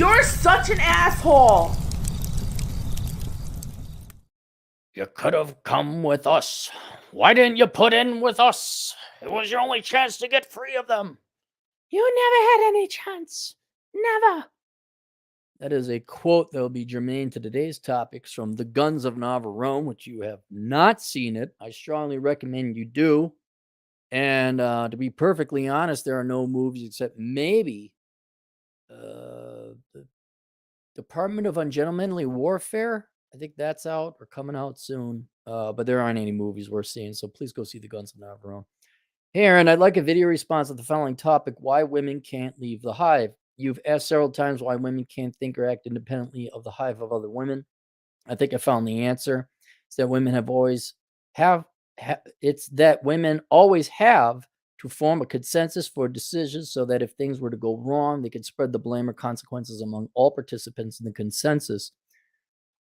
You're such an asshole. You could have come with us. Why didn't you put in with us? It was your only chance to get free of them. You never had any chance. Never. That is a quote that will be germane to today's topics from The Guns of Navarone, which you have not seen it. I strongly recommend you do. And to be perfectly honest, there are no movies except maybe the Department of Ungentlemanly Warfare. I think that's out or coming out soon. But there aren't any movies worth seeing, so please go see The Guns of Navarone. Hey, Aaron, I'd like a video response to the following topic: why women can't leave the hive. You've asked several times why women can't think or act independently of the hive of other women. I think I found the answer. It's that women have always have. It's that women always have to form a consensus for decisions, so that if things were to go wrong, they could spread the blame or consequences among all participants in the consensus.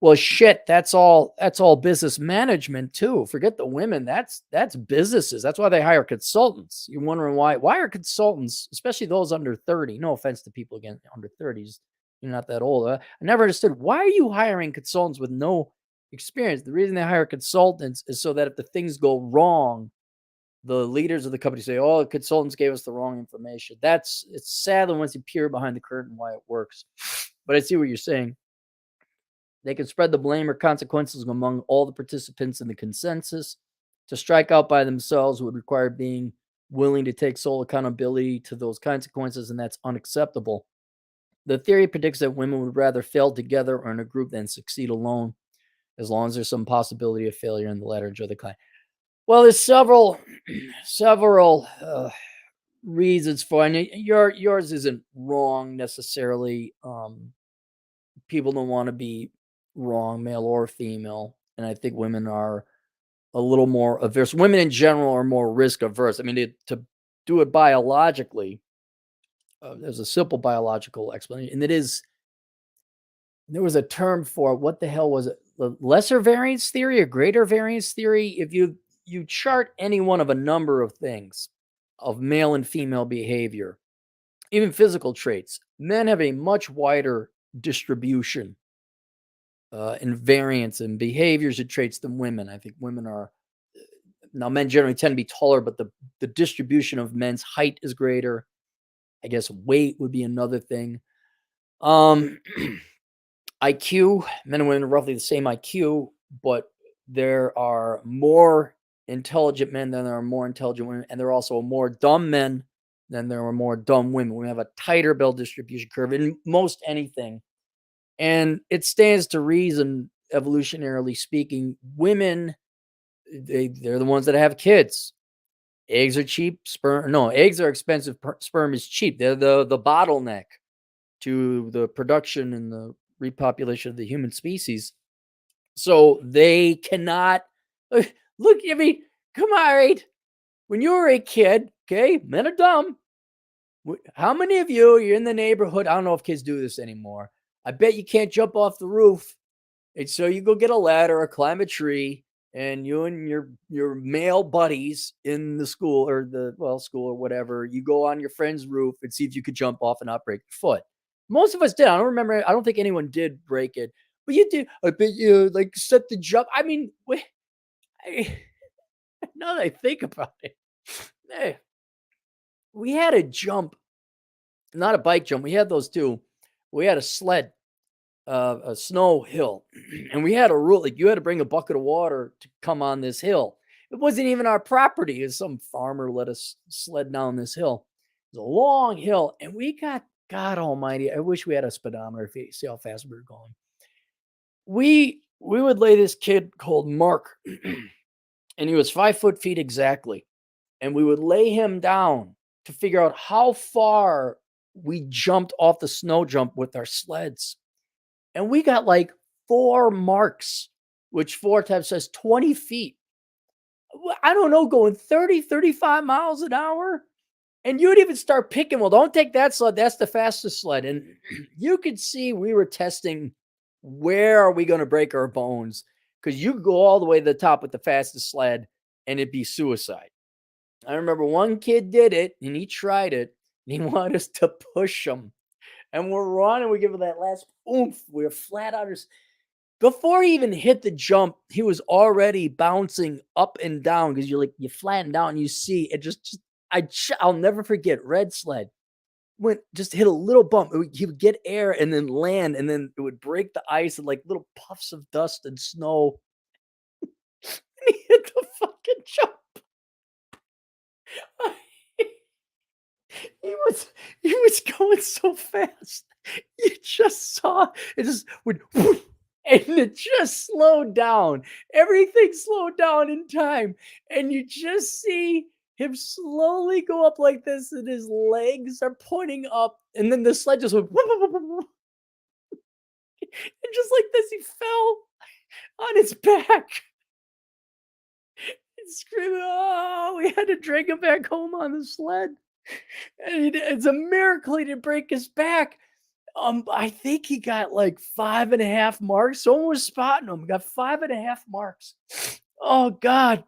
Well, shit, that's all business management too. Forget the women. That's businesses. That's why they hire consultants. You're wondering why are consultants, especially those under 30? No offense to people again under 30s. You're not that old. I never understood, why are you hiring consultants with no experience? The reason they hire consultants is so that if the things go wrong, the leaders of the company say, "Oh, the consultants gave us the wrong information." It's sad once you peer behind the curtain why it works. But I see what you're saying. They can spread the blame or consequences among all the participants in the consensus. To strike out by themselves would require being willing to take sole accountability to those consequences, and that's unacceptable. The theory predicts that women would rather fail together or in a group than succeed alone, as long as there's some possibility of failure in the latter. Enjoy the climb. Well, there's several reasons for it. And yours isn't wrong necessarily. People don't want to be wrong, male or female, and I think women are a little more averse. Women in general are more risk averse. I mean, to do it biologically, there's a simple biological explanation, and there was a term for it. What the hell was it? The lesser variance theory or greater variance theory? If you chart any one of a number of things, of male and female behavior, even physical traits, men have a much wider distribution in variance and behaviors and traits than women. I think women are, now men generally tend to be taller, but the distribution of men's height is greater. I guess weight would be another thing. IQ, men and women are roughly the same IQ, but there are more intelligent men than there are more intelligent women, and there are also more dumb men than there are more dumb women. We have a tighter Bell distribution curve in most anything. And it stands to reason, evolutionarily speaking, women, they're the ones that have kids. Eggs are cheap. Eggs are expensive. Sperm is cheap. They're the bottleneck to the production and the repopulation of the human species. So they cannot look. I mean, come on, right? When you were a kid, okay, men are dumb. How many of you're in the neighborhood? I don't know if kids do this anymore. I bet you can't jump off the roof. And so you go get a ladder or climb a tree, and you and your male buddies in the school or school or whatever, you go on your friend's roof and see if you could jump off and not break your foot. Most of us did. I don't remember. I don't think anyone did break it, but you did. I bet you like set the jump. I mean, now that I think about it, we had a jump, not a bike jump. We had those too. We had a sled, a snow hill, and we had a rule, like you had to bring a bucket of water to come on this hill. It wasn't even our property. It was some farmer let us sled down this hill. It was a long hill, and we got, God almighty, I wish we had a speedometer to see how fast we were going. We would lay this kid called Mark, and he was 5 feet exactly, and we would lay him down to figure out how far we jumped off the snow jump with our sleds. And we got like 4 marks, which 4 times says 20 feet. I don't know, going 30, 35 miles an hour. And you'd even start picking, well, don't take that sled. That's the fastest sled. And you could see we were testing, where are we going to break our bones? Because you could go all the way to the top with the fastest sled and it'd be suicide. I remember one kid did it and he tried it and he wanted us to push him. and we're running. We give it that last oomph. We're flat on our before he even hit the jump, he was already bouncing up and down because you flatten down and you see it I'll never forget red sled went just hit a little bump. He would get air and then land, and then it would break the ice and like little puffs of dust and snow. And he hit the fucking jump. He was he was going so fast. You just saw it just would whoosh, and it just slowed down. Everything slowed down in time. And you just see him slowly go up like this, and his legs are pointing up, and then the sled just went whoop, whoop, whoop, whoop, and just like this, he fell on his back and screaming, "Oh, we had to drag him back home on the sled." And it's a miracle he didn't break his back. I think he got like 5.5 marks. Someone was spotting him. Got 5.5 marks. Oh God,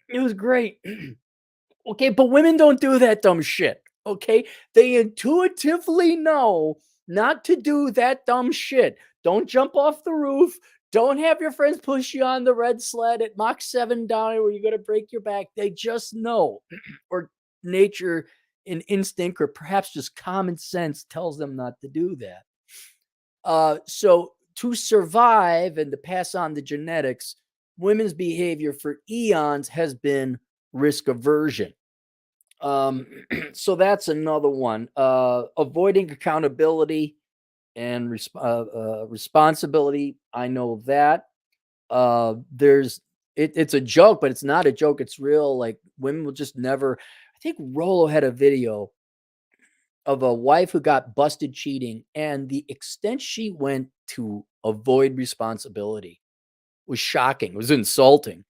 it was great. Okay, but women don't do that dumb shit. Okay, they intuitively know not to do that dumb shit. Don't jump off the roof. Don't have your friends push you on the red sled at Mach 7 down where you're going to break your back. They just know, or nature and instinct, or perhaps just common sense tells them not to do that. So to survive and to pass on the genetics, women's behavior for eons has been risk aversion. So that's another one. Avoiding accountability and responsibility. I know that. It's a joke, but it's not a joke. It's real. Like women will just never. I think Rolo had a video of a wife who got busted cheating, and the extent she went to avoid responsibility was shocking. It was insulting.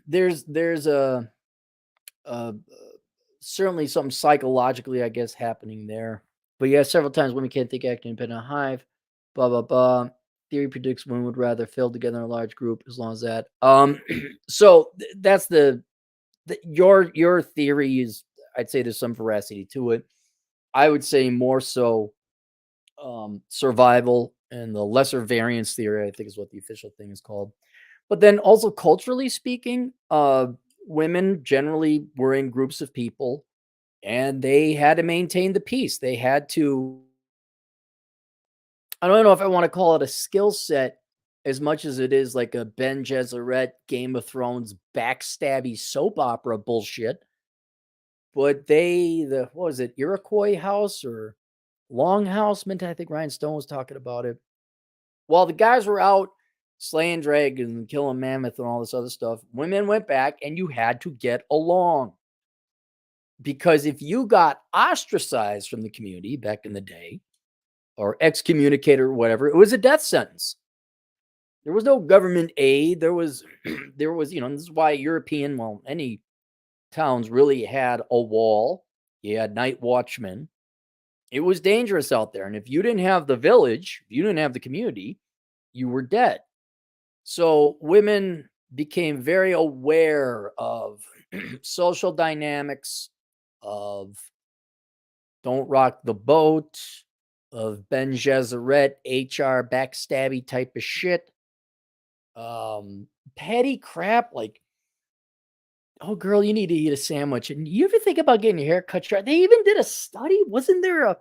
There's a certainly something psychologically, I guess, happening there. But yeah, several times women can't think acting independent on Hive. Blah blah blah. Theory predicts women would rather fail together in a large group as long as that. So that's your theory is. I'd say there's some veracity to it. I would say more so survival and the lesser variance theory, I think is what the official thing is called. But then also culturally speaking, women generally were in groups of people and they had to maintain the peace. They had to, I don't know if I want to call it a skill set as much as it is like a Ben Gesserit Game of Thrones backstabby soap opera bullshit. But what was it, Iroquois House or Longhouse? I think Ryan Stone was talking about it. While the guys were out slaying dragons and killing mammoth and all this other stuff, women went back and you had to get along. Because if you got ostracized from the community back in the day, or excommunicated or whatever, it was a death sentence. There was no government aid. There was, this is why any towns really had a wall. You had night watchmen. It was dangerous out there. And if you didn't have the village, if you didn't have the community, you were dead. So women became very aware of social dynamics, of don't rock the boat, of Ben Gesserit, HR backstabby type of shit. Petty crap like, oh girl, you need to eat a sandwich. And you ever think about getting your hair cut short? They even did a study. Wasn't there a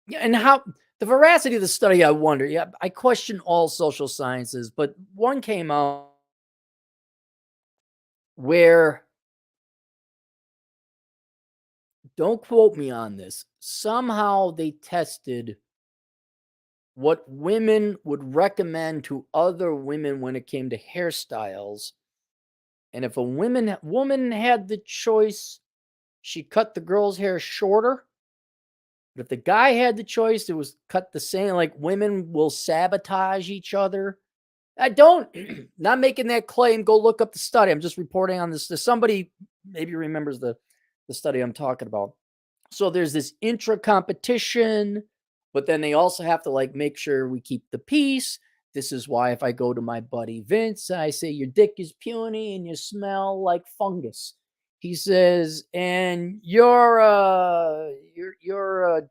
yeah, and how the veracity of the study, I wonder. Yeah, I question all social sciences, but one came out where, don't quote me on this, somehow they tested what women would recommend to other women when it came to hairstyles. And if a woman had the choice, she cut the girl's hair shorter. But if the guy had the choice, it was cut the same. Like women will sabotage each other. I don't, not making that claim. Go look up the study. I'm just reporting on this. Somebody maybe remembers the study I'm talking about. So there's this intra competition, but then they also have to like make sure we keep the peace. This is why if I go to my buddy Vince and I say your dick is puny and you smell like fungus, He says, "And you're a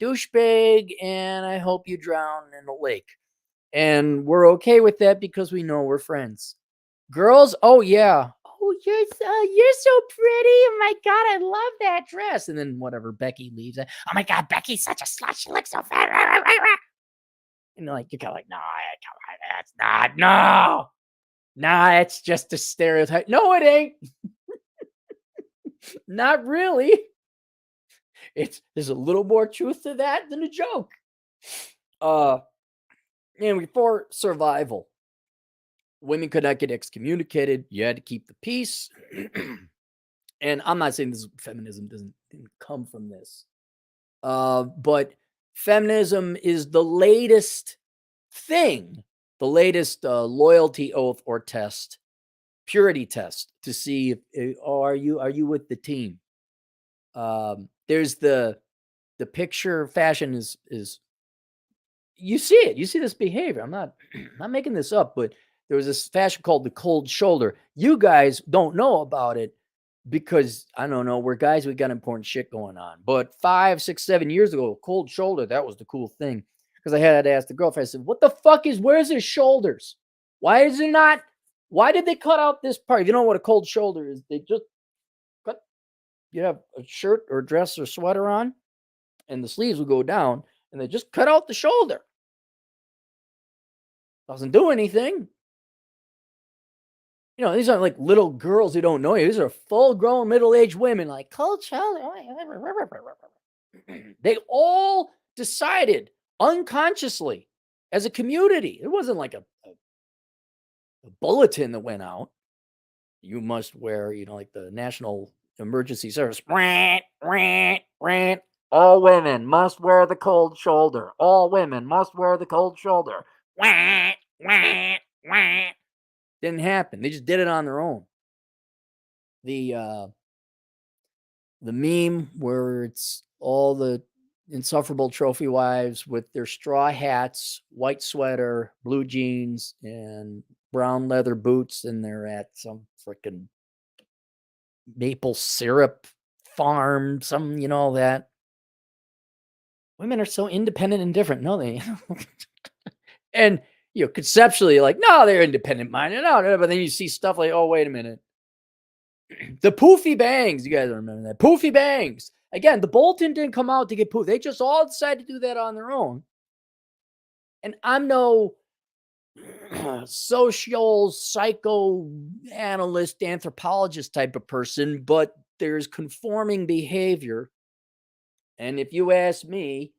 douchebag, and I hope you drown in a lake." And we're okay with that because we know we're friends. Girls, oh yeah. Oh, you're so pretty. Oh my god, I love that dress. And then whatever, Becky leaves. Oh my god, Becky's such a slut. She looks so fat. And like you're kind of like, no, that's not. No, nah, it's just a stereotype. No, it ain't. Not really. There's a little more truth to that than a joke. And before survival, women could not get excommunicated. You had to keep the peace. And I'm not saying this feminism didn't come from this, but feminism is the latest thing, the latest loyalty oath or test, purity test to see if are you with the team. There's the picture fashion is you see it. You see this behavior. I'm not not making this up, but there was this fashion called the cold shoulder. You guys don't know about it because I don't know. We're guys, we got important shit going on. But 5, 6, 7 years ago, cold shoulder, that was the cool thing. Because I had to ask the girlfriend, I said, what the fuck where's his shoulders? Why is it not? Why did they cut out this part? If you know what a cold shoulder is, they just cut, you have a shirt or dress or sweater on, and the sleeves will go down, and they just cut out the shoulder. Doesn't do anything. You know, these aren't like little girls who don't know you. These are full grown middle aged women, like cold shoulder. They all decided unconsciously as a community. It wasn't like a bulletin that went out. You must wear, like the National Emergency Service. All women must wear the cold shoulder. All women must wear the cold shoulder. Didn't happen. They just did it on their own. The meme where it's all the insufferable trophy wives with their straw hats, white sweater, blue jeans, and brown leather boots, and they're at some freaking maple syrup farm, all that. Women are so independent and different. No, they and conceptually, like, no, they're independent minded. No, but then you see stuff like, oh, wait a minute. The poofy bangs. You guys remember that? Poofy bangs. Again, the bulletin didn't come out to get poof. They just all decided to do that on their own. And I'm no social, psychoanalyst, anthropologist type of person, but there's conforming behavior. And if you ask me,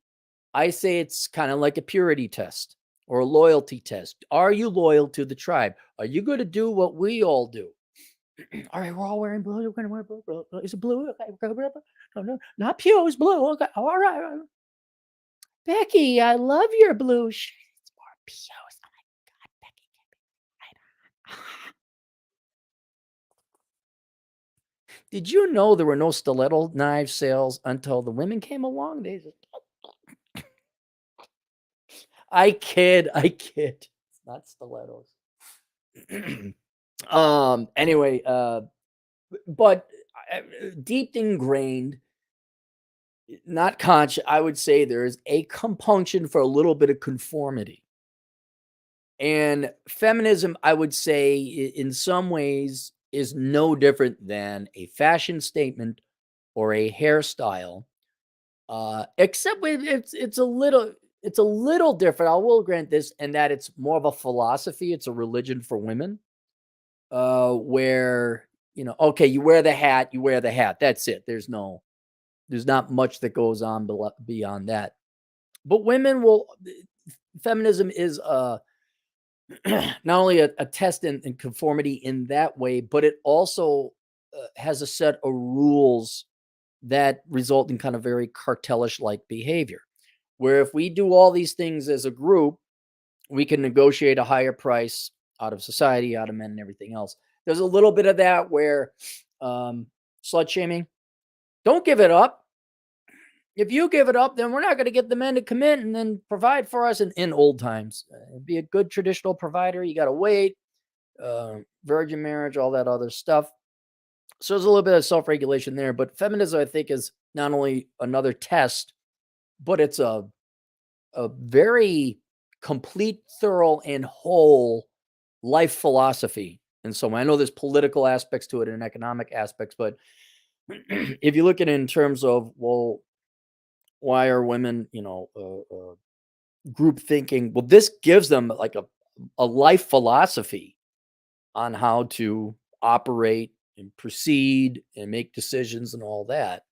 I say it's kind of like a purity test or a loyalty test. Are you loyal to the tribe? Are you going to do what we all do? All right, we're all wearing blue. We're going to wear blue. Is it blue? Okay, we're going to no, not pew. It's blue. Okay, all right. Becky, I love your blue shirt. It's more pews. Oh my God, Becky. Did you know there were no stiletto knife sales until the women came along? They just... I kid. It's not stilettos. Anyway, but deep ingrained, not conscious, I would say there is a compunction for a little bit of conformity. And feminism, I would say, in some ways, is no different than a fashion statement or a hairstyle, except it's a little different. I will grant this, and that it's more of a philosophy. It's a religion for women, where okay, you wear the hat, That's it. There's not much that goes on beyond that. But women will. Feminism is not only a test in conformity in that way, but it also has a set of rules that result in kind of very cartelish like behavior. Where if we do all these things as a group, we can negotiate a higher price out of society, out of men, and everything else. There's a little bit of that where slut shaming. Don't give it up. If you give it up, then we're not going to get the men to come in and then provide for us in old times. Be a good traditional provider. You got to wait, virgin marriage, all that other stuff. So there's a little bit of self-regulation there, but feminism, I think, is not only another test, but it's a very complete, thorough, and whole life philosophy. And so I know there's political aspects to it and economic aspects, but if you look at it in terms of, well, why are women, group thinking? Well, this gives them like a life philosophy on how to operate and proceed and make decisions and all that.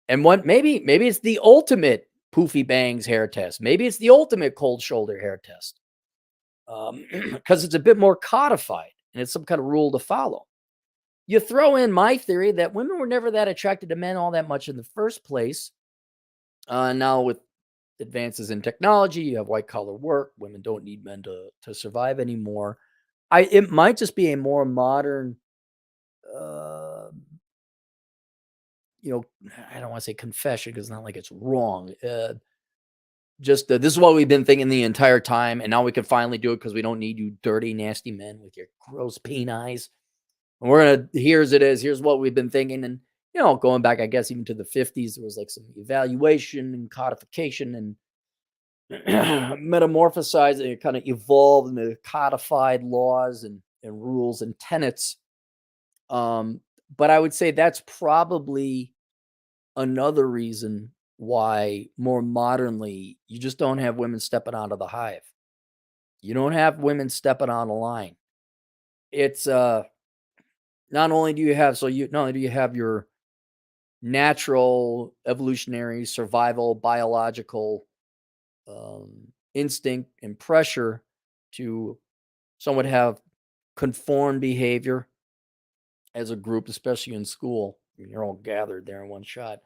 And what maybe it's the ultimate poofy bangs hair test. Maybe it's the ultimate cold shoulder hair test. Because it's a bit more codified and it's some kind of rule to follow. You throw in my theory that women were never that attracted to men all that much in the first place. Now with advances in technology, you have white collar work. Women don't need men to survive anymore. It might just be a more modern, uh, you know, I don't want to say confession because it's not like it's wrong. Just this is what we've been thinking the entire time, and now we can finally do it because we don't need you dirty, nasty men with your gross peneyes. And we're gonna here's it is. Here's what we've been thinking, and going back, I guess even to the 50s, there was like some evaluation and codification and metamorphosizing. It kind of evolved into codified laws and rules and tenets. Um, but I would say that's probably another reason why more modernly you just don't have women stepping out of the hive. You don't have women stepping on the line. It's not only do you have not only do you have your natural evolutionary survival biological instinct and pressure to somewhat have conform behavior as a group, especially in school. You're all gathered there in one shot.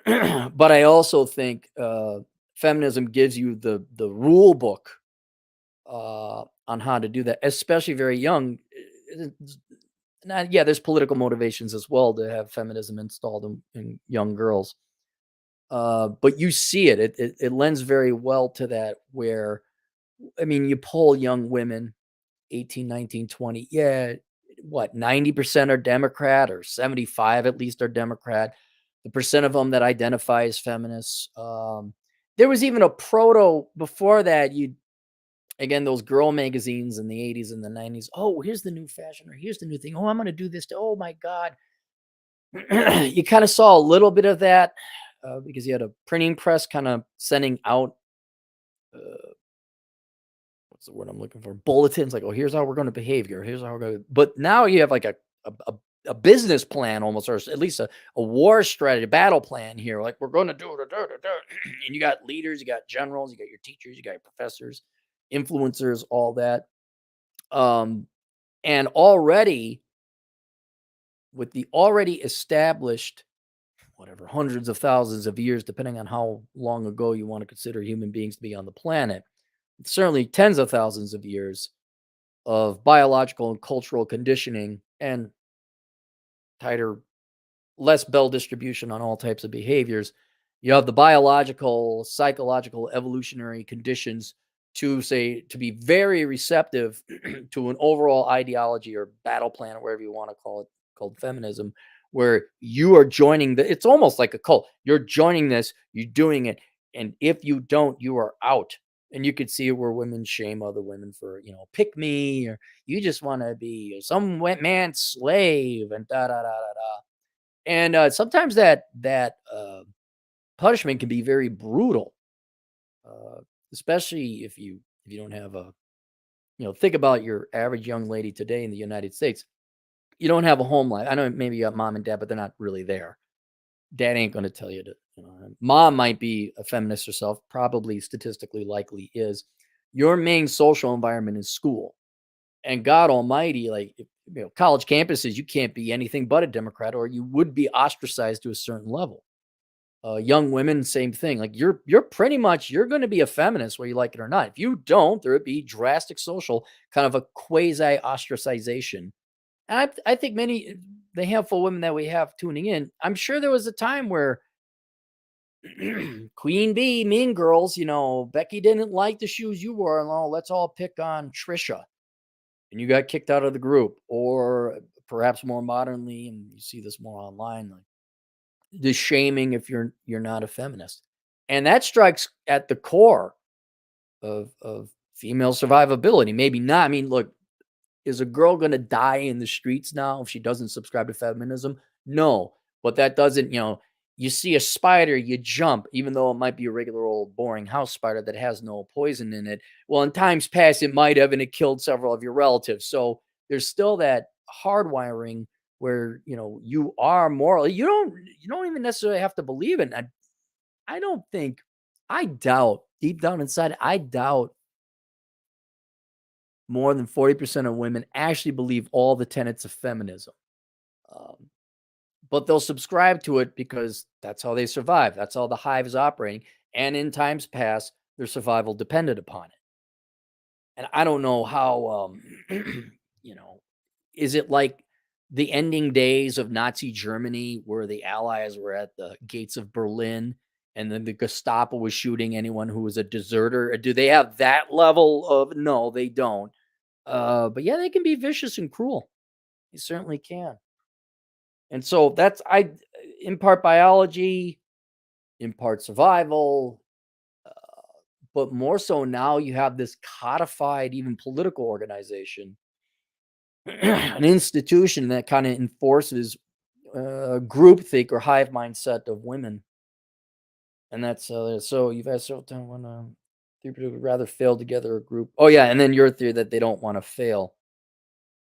But I also think feminism gives you the rule book on how to do that, especially very young. Yeah, there's political motivations as well to have feminism installed in young girls. But you see it. It lends very well to that. Where I mean, you poll young women, 18, 19, 20. Yeah, what 90% are Democrat or 75 at least are Democrat. The percent of them that identify as feminists. There was even a proto before that. You again those girl magazines in the 80s and the 90s. Oh, here's the new fashion, or here's the new thing. Oh, I'm going to do this. Oh my God. You kind of saw a little bit of that because you had a printing press kind of sending out what's the word I'm looking for? Bulletins like, oh, here's how we're going to behave here. Here's how we're going to. But now you have like a, a, a business plan almost, or at least a war strategy, battle plan here. Like we're going to do it. And you got leaders, you got generals, you got your teachers, you got your professors, influencers, all that. Um, and already with the already established, whatever, hundreds of thousands of years, depending on how long ago you want to consider human beings to be on the planet, certainly tens of thousands of years of biological and cultural conditioning and tighter, less bell distribution on all types of behaviors. You have the biological, psychological, evolutionary conditions to be very receptive to an overall ideology or battle plan or whatever you want to call it, called feminism, where you are joining it's almost like a cult. You're joining this, you're doing it, and if you don't, you are out. And you could see it where women shame other women for, pick me, or you just want to be some man's slave, and da da da da da. And sometimes that punishment can be very brutal, uh, especially if you don't have a think about your average young lady today in the United States. You don't have a home life. I know maybe you got mom and dad, but they're not really there. Dad ain't going to tell you to. Mom might be a feminist herself, probably statistically likely is. Your main social environment is school, and God Almighty, like college campuses, you can't be anything but a Democrat, or you would be ostracized to a certain level. Young women, same thing. Like you're pretty much you're going to be a feminist whether you like it or not. If you don't, there would be drastic social kind of a quasi ostracization. And I think the handful of women that we have tuning in, I'm sure there was a time where Queen Bee, Mean Girls, Becky didn't like the shoes you wore, and let's all pick on Trisha, and you got kicked out of the group, or perhaps more modernly, and you see this more online, like the shaming if you're not a feminist. And that strikes at the core of female survivability. Maybe not. I mean, look, is a girl going to die in the streets now if she doesn't subscribe to feminism? No, but that doesn't, you see a spider, you jump, even though it might be a regular old boring house spider that has no poison in it. Well, in times past, it might have, and it killed several of your relatives. So there's still that hardwiring where, you are moral. You don't even necessarily have to believe it. I don't think, I doubt deep down inside, I doubt more than 40% of women actually believe all the tenets of feminism. Um, but they'll subscribe to it because that's how they survive. That's how the hive is operating. And in times past, their survival depended upon it. And I don't know how, you know, is it like the ending days of Nazi Germany where the Allies were at the gates of Berlin and then the Gestapo was shooting anyone who was a deserter? Do they have that level of? No, they don't. But yeah, they can be vicious and cruel. They certainly can. And so that's in part biology, in part survival, uh, but more so now you have this codified, even political organization, an institution that kind of enforces groupthink or hive mindset of women, and that's so you've asked several times when three people would rather fail together a group. Oh yeah, and then your theory that they don't want to fail.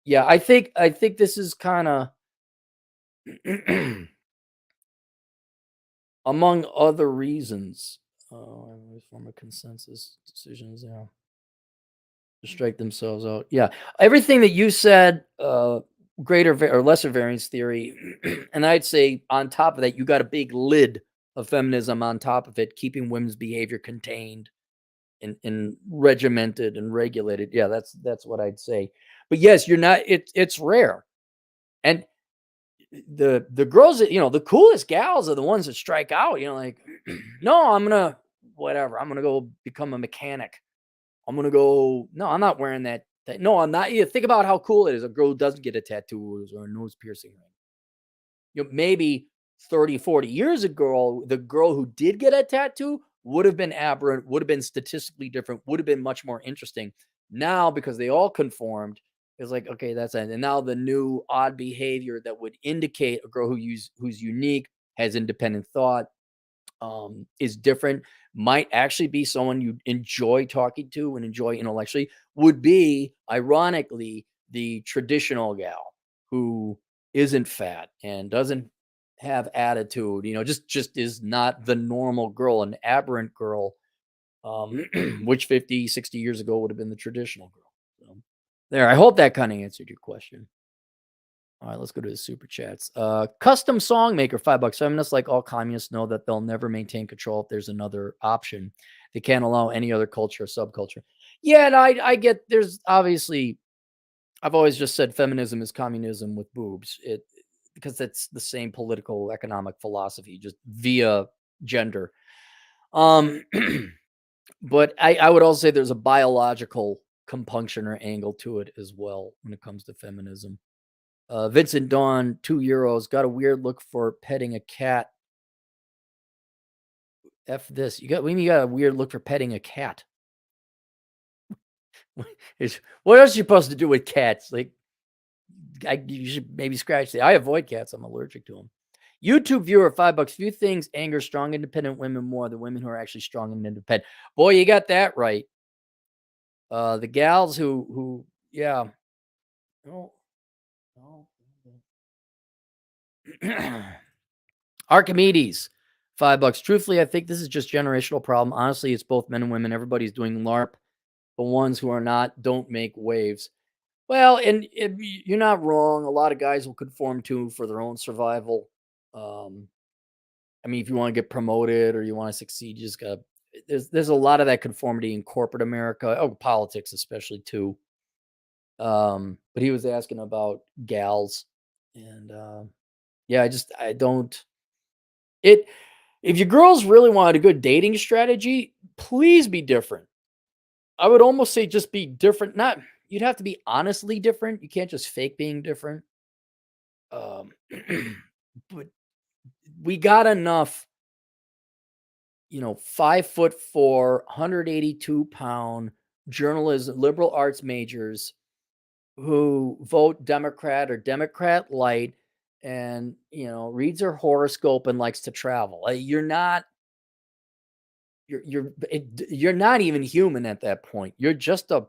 Yeah, I think this is kind of among other reasons, form a consensus decisions, yeah, to strike themselves out. Yeah, everything that you said, greater or lesser variance theory, and I'd say on top of that, you got a big lid of feminism on top of it, keeping women's behavior contained and regimented and regulated. Yeah, that's what I'd say. But yes, you're not. It's rare, and the girls that the coolest gals are the ones that strike out, like no, I'm gonna whatever, I'm gonna go become a mechanic, I'm gonna go, no, I'm not wearing that, no, I'm not. You think about how cool it is, a girl who doesn't get a tattoo or a nose piercing. Maybe 30, 40 years ago, the girl who did get a tattoo would have been aberrant, would have been statistically different, would have been much more interesting. Now, because they all conformed, it's like, okay, that's it. And now the new odd behavior that would indicate a girl who's unique, has independent thought, is different, might actually be someone you enjoy talking to and enjoy intellectually, would be, ironically, the traditional gal who isn't fat and doesn't have attitude, just is not the normal girl, an aberrant girl, which 50, 60 years ago would have been the traditional girl. So, there, I hope that kind of answered your question. All right, let's go to the super chats. Custom song maker, $5. Feminists, like all communists, know that they'll never maintain control if there's another option. They can't allow any other culture or subculture. Yeah, and I get, there's obviously, I've always just said feminism is communism with boobs. Because that's the same political economic philosophy, just via gender. But I would also say there's a biological compunction or angle to it as well when it comes to feminism. Vincent Dawn, €2. Got a weird look for petting a cat. F this. You got a weird look for petting a cat. What else are you supposed to do with cats? Like, you should maybe scratch I avoid cats. I'm allergic to them. YouTube viewer, $5. Few things anger strong, independent women more than women who are actually strong and independent. Boy, you got that right. The gals who, yeah. Oh, oh. Archimedes, $5. Truthfully, I think this is just generational problem. Honestly, it's both men and women. Everybody's doing LARP. The ones who are not don't make waves. Well, and you're not wrong. A lot of guys will conform to for their own survival. I mean, if you want to get promoted or you want to succeed, you just got. There's a lot of that conformity in corporate America. Oh, politics especially too. But he was asking about gals, and yeah, I don't. It If your girls really wanted a good dating strategy, please be different. I would almost say just be different. Not You'd have to be honestly different. You can't just fake being different. Um, but we got enough, 5'4", 182-pound journalism, liberal arts majors who vote Democrat or Democrat light and, reads her horoscope and likes to travel. You're not even human at that point. You're a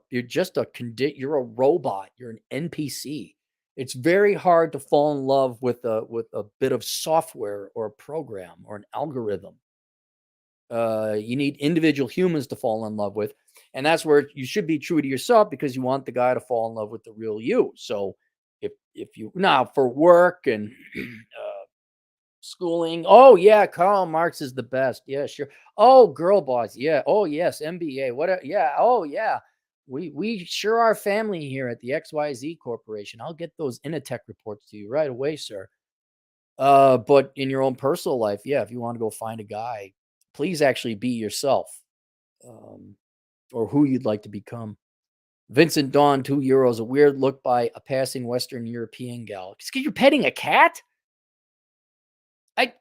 robot. You're an NPC. It's very hard to fall in love with a bit of software or a program or an algorithm. You need individual humans to fall in love with, and that's where you should be true to yourself because you want the guy to fall in love with the real you. So if you now for work and schooling, oh yeah, Karl Marx is the best. Yeah, sure. Oh, girl boss. Yeah. Oh yes, MBA. What? Yeah. Oh yeah. We sure are family here at the XYZ Corporation. I'll get those Initech reports to you right away, sir. But in your own personal life, yeah, if you want to go find a guy, please actually be yourself, um, or who you'd like to become. Vincent Dawn, €2. A weird look by a passing Western European gal. Excuse you're petting a cat? I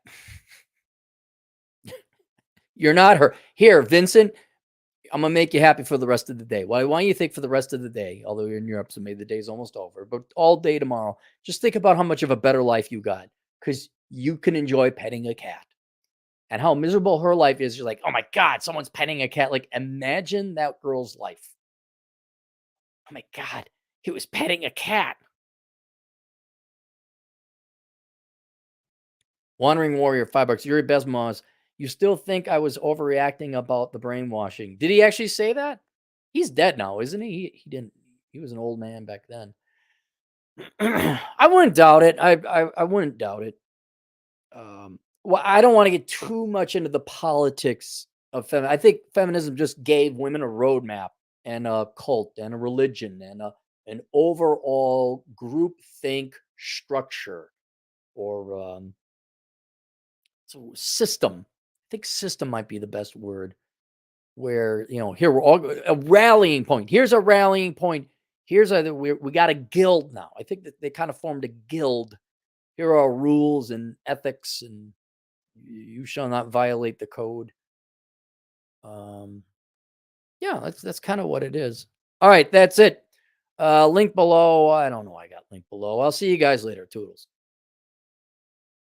You're not her. Here, Vincent, I'm gonna make you happy for the rest of the day. Why don't you think for the rest of the day, although you're in Europe, so maybe the day's almost over, but all day tomorrow, just think about how much of a better life you got because you can enjoy petting a cat. And how miserable her life is. You're like, oh my God, someone's petting a cat. Like, imagine that girl's life. Oh my God, he was petting a cat. Wandering Warrior, $5. Yuri Bezmos, you still think I was overreacting about the brainwashing? Did he actually say that? He's dead now, isn't he? He didn't. He was an old man back then. I wouldn't doubt it. I wouldn't doubt it. Well, I don't want to get too much into the politics of feminism. I think feminism just gave women a roadmap and a cult and a religion and an overall group think structure or so system. I think system might be the best word. Where here we're all a rallying point. Here's a rallying point. Here's we got a guild now. I think that they kind of formed a guild. Here are rules and ethics and you shall not violate the code. Um, yeah, that's kind of what it is. All right, that's it. Link below. I don't know. I got link below. I'll see you guys later. Toodles.